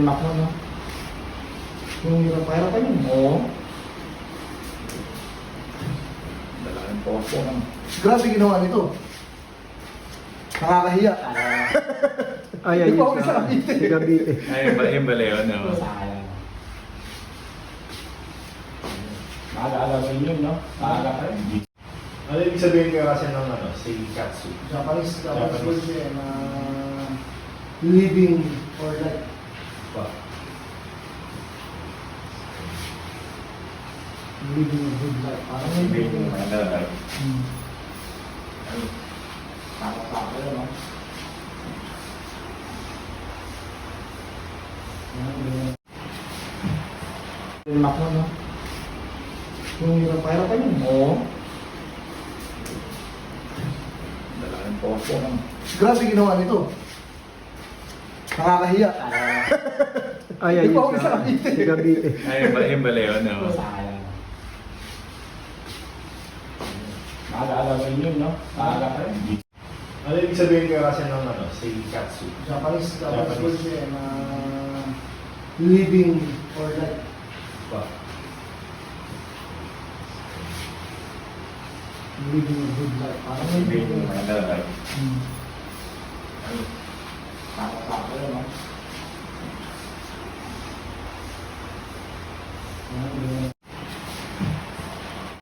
Mac mo, no? Yung hirap-hirapan yun. Oo. Dalaking popo, no? Grabe ginawa nito. Nakakahiya. Ay, Di ayun pa ako sa Cavite. Sa Cavite. Ay, yung baleo, no? Sayang. Maaga-aga rin yun, no? Maaga pa rin. Ano ibig sabihin ka kasi ng ano, seikatsu? Japanese Japanese. word siya na living or like living a good life. Parang yun. Living another life. Takot-takot yun, no? Yung Mac mo, no? Yung hirap-hirapan yun. Oo. Dalaking popo, no? Grabe ginawa nito. Nakakahiya. Ay, Di ayun pa ako sa Cavite. Sa Cavite. Ay, yung baleo, no? Sayang. Maaga-aga rin yun, no? Maaga pa rin. Ano ibig sabihin ka kasi ng ano, seikatsu? Japanese Japanese. word siya na living or like living a good life. Parang yun. Living another life. Takot-takot yun, no?